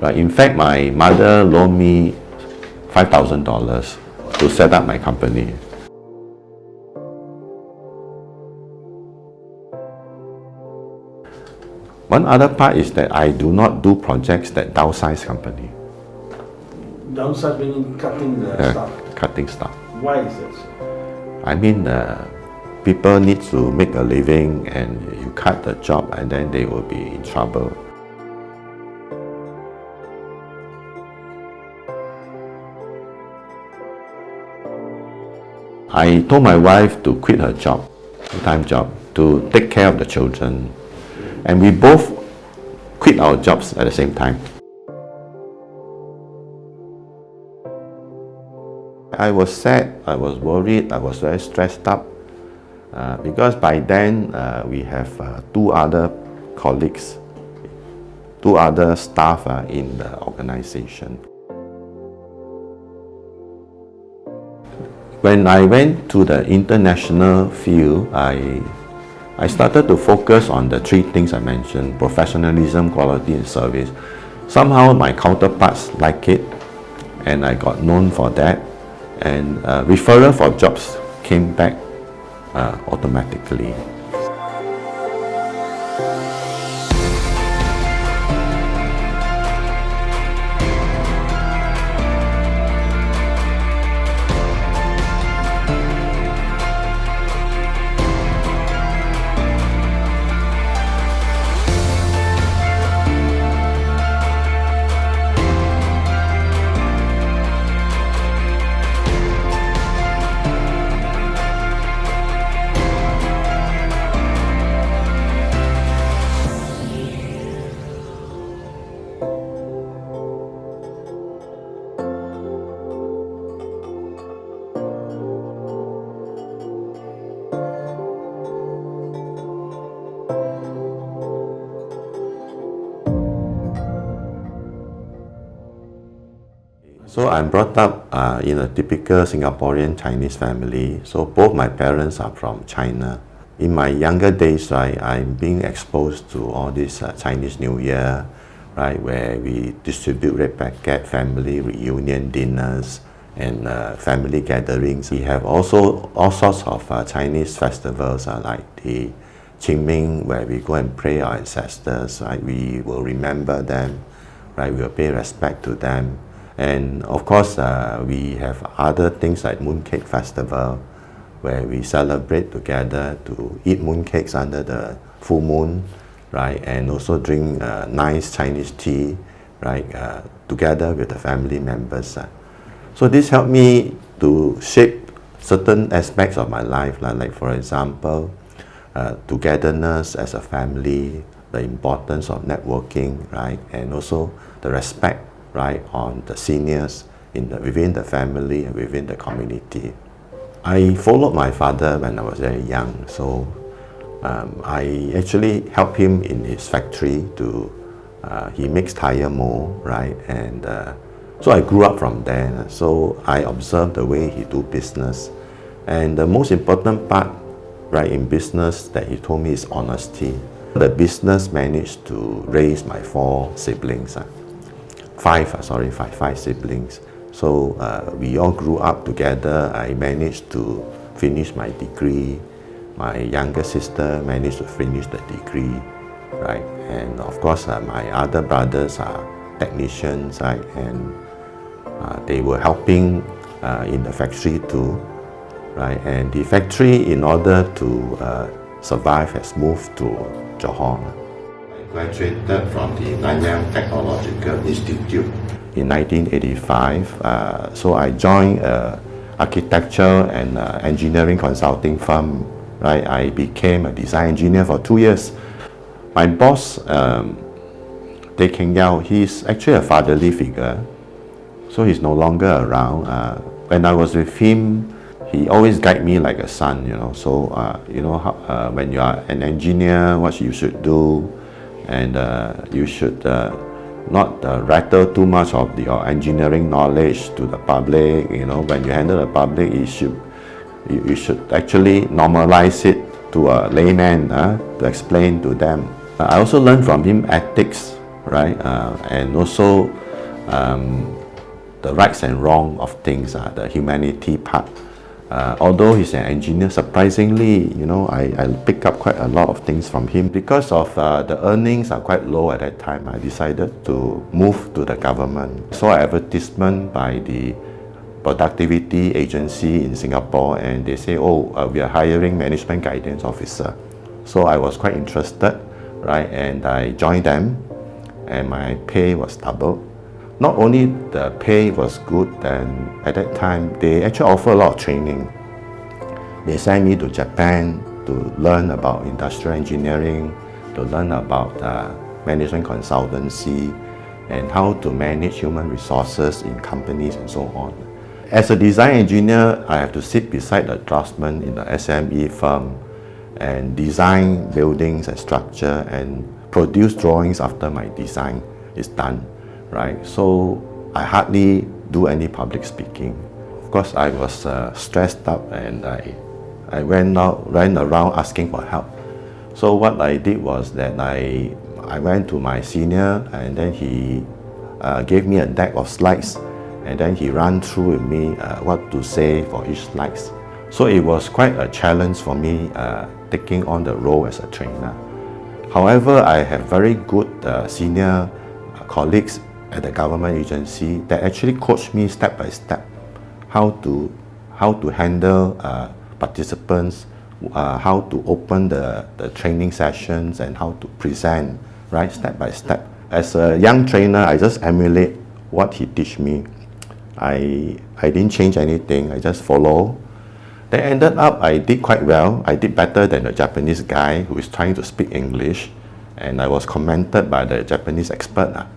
Right? In fact, my mother loaned me $5,000 to set up my company. One other part is that I do not do projects that downsize company. Downsize meaning cutting the staff? Cutting staff. Why is that so? I mean, people need to make a living, and you cut the job and then they will be in trouble. I told my wife to quit her job, full-time job, to take care of the children. And we both quit our jobs at the same time. I was sad, I was worried, I was very stressed up because by then we have two other colleagues, two other staff in the organization. When I went to the international field, I started to focus on the three things I mentioned: professionalism, quality, and service. Somehow my counterparts like it, and I got known for that. And referral for jobs came back automatically. So I'm brought up in a typical Singaporean Chinese family. So both my parents are from China. In my younger days, I'm being exposed to all this Chinese New Year, right, where we distribute red packet, family reunion dinners, and family gatherings. We have also all sorts of Chinese festivals like the Qingming, where we go and pray our ancestors. Right? We will remember them, right? We will pay respect to them. And of course, we have other things like Mooncake Festival, where we celebrate together to eat mooncakes under the full moon, right? And also drink nice Chinese tea, right? Together with the family members. So this helped me to shape certain aspects of my life, like for example, togetherness as a family, the importance of networking, right? And also the respect, right, on the seniors within the family and within the community. I followed my father when I was very young, so I actually helped him in his factory he makes tire mold, right, and so I grew up from there. So I observed the way he do business, and the most important part, right, in business that he told me is honesty. The business managed to raise my five siblings. So we all grew up together. I managed to finish my degree. My younger sister managed to finish the degree, right? And of course, my other brothers are technicians, right? And they were helping in the factory too, right? And the factory, in order to survive, has moved to Johor. Graduated from the Nanyang Technological Institute in 1985. So I joined an architecture and engineering consulting firm. Right, I became a design engineer for 2 years. My boss, Tay Keng Yao, he's actually a fatherly figure, so he's no longer around. When I was with him, he always guided me like a son. So when you are an engineer, what you should do. And you should not rattle too much of your engineering knowledge to the public. When you handle the public, you should actually normalize it to a layman to explain to them. I also learned from him ethics, right? And also the rights and wrong of things, the humanity part. Although he's an engineer, surprisingly, I pick up quite a lot of things from him. Because of the earnings are quite low at that time, I decided to move to the government. Saw an advertisement by the productivity agency in Singapore, and they say, we are hiring management guidance officer. So I was quite interested, right? And I joined them, and my pay was doubled. Not only the pay was good, and at that time, they actually offer a lot of training. They sent me to Japan to learn about industrial engineering, to learn about management consultancy, and how to manage human resources in companies and so on. As a design engineer, I have to sit beside the draftsman in the SME firm and design buildings and structure and produce drawings after my design is done. Right, so I hardly do any public speaking. Of course, I was stressed up, and I ran around asking for help. So what I did was that I went to my senior, and then he gave me a deck of slides, and then he ran through with me what to say for each slides. So it was quite a challenge for me taking on the role as a trainer. However, I have very good senior colleagues at the government agency that actually coached me step by step how to handle participants, how to open the training sessions, and how to present, right, step by step. As a young trainer, I just emulate what he teach me. I didn't change anything, I just follow. Then ended up I did quite well. I did better than the Japanese guy who is trying to speak English, and I was commented by the Japanese expert.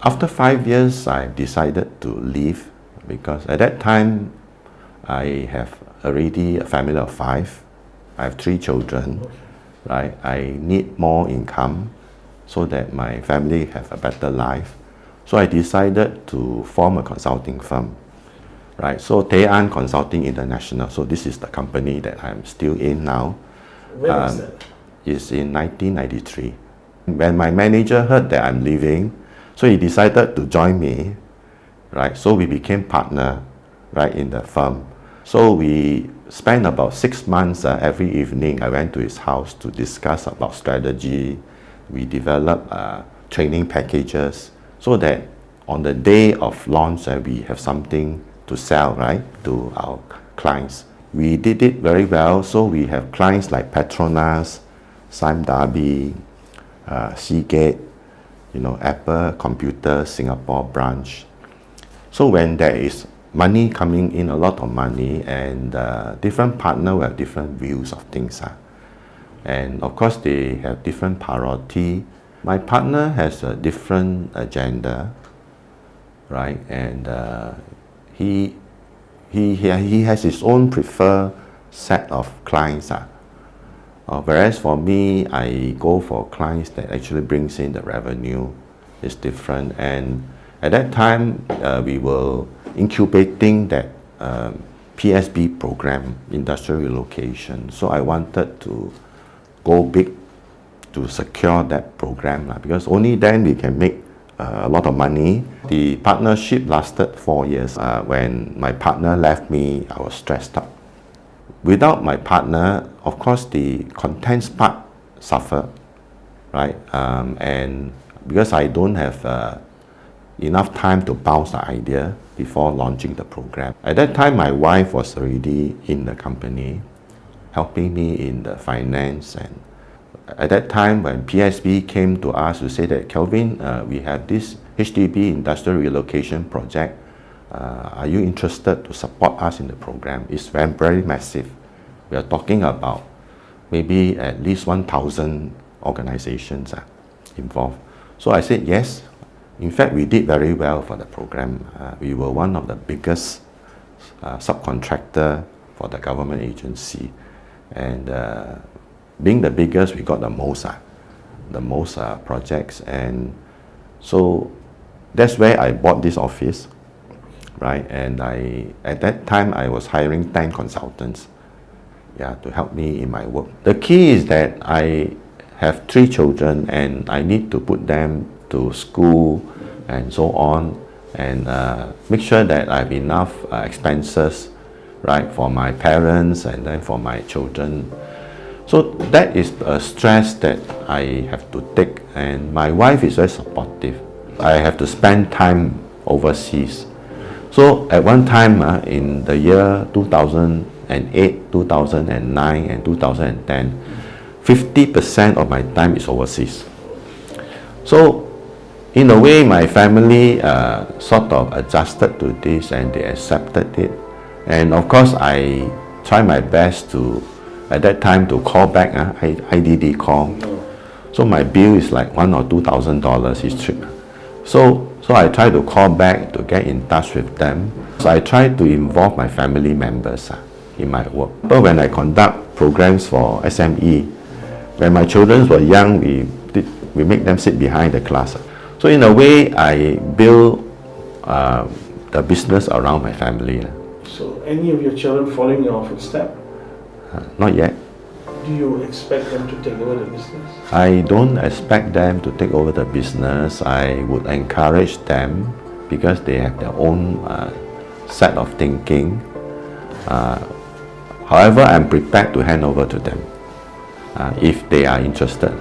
After 5 years, I decided to leave because at that time, I have already a family of 5. I have 3 children, right? I need more income so that my family have a better life. So I decided to form a consulting firm, right? So Taean Consulting International. So this is the company that I'm still in now. When was that? It's in 1993. When my manager heard that I'm leaving, so he decided to join me, right? So we became partner, right, in the firm. So we spent about 6 months every evening. I went to his house to discuss about strategy. We developed training packages so that on the day of launch, we have something to sell, right, to our clients. We did it very well. So we have clients like Petronas, Sime Darby, Seagate, Apple Computer Singapore branch. So when there is money coming in, a lot of money, and different partners will have different views of things. And of course, they have different priority. My partner has a different agenda, right? And he has his own preferred set of clients. Whereas for me, I go for clients that actually brings in the revenue. It's different. And at that time, we were incubating that PSB program, industrial relocation. So I wanted to go big to secure that program because only then we can make a lot of money. The partnership lasted 4 years. When my partner left me, I was stressed out. Without my partner, of course, the contents part suffered, right? And because I don't have enough time to bounce the idea before launching the program. At that time, my wife was already in the company, helping me in the finance. And at that time, when PSB came to us to say that, Kelvin, we have this HDB industrial relocation project. Are you interested to support us in the program? It's very, very massive. We are talking about maybe at least 1,000 organizations involved. So I said yes. In fact, we did very well for the program. We were one of the biggest subcontractor for the government agency. And being the biggest, we got the most projects. And so that's where I bought this office, right? And at that time, I was hiring 10 consultants, to help me in my work. The key is that I have 3 children and I need to put them to school and so on, and make sure that I have enough expenses, right, for my parents and then for my children. So that is a stress that I have to take, and my wife is very supportive. I have to spend time overseas. So at one time in the year 2008, 2009 and 2010, 50% of my time is overseas. So in a way, my family sort of adjusted to this and they accepted it. And of course, I try my best to, at that time, to call back, IDD call. So my bill is like $1,000 or $2,000 each trip. So I try to call back to get in touch with them. So I try to involve my family members in my work. But when I conduct programs for SME, when my children were young, we make them sit behind the class. So in a way, I build the business around my family. So any of your children following your footsteps? Not yet. Do you expect them to take over the business? I don't expect them to take over the business. I would encourage them because they have their own set of thinking. However, I'm prepared to hand over to them if they are interested.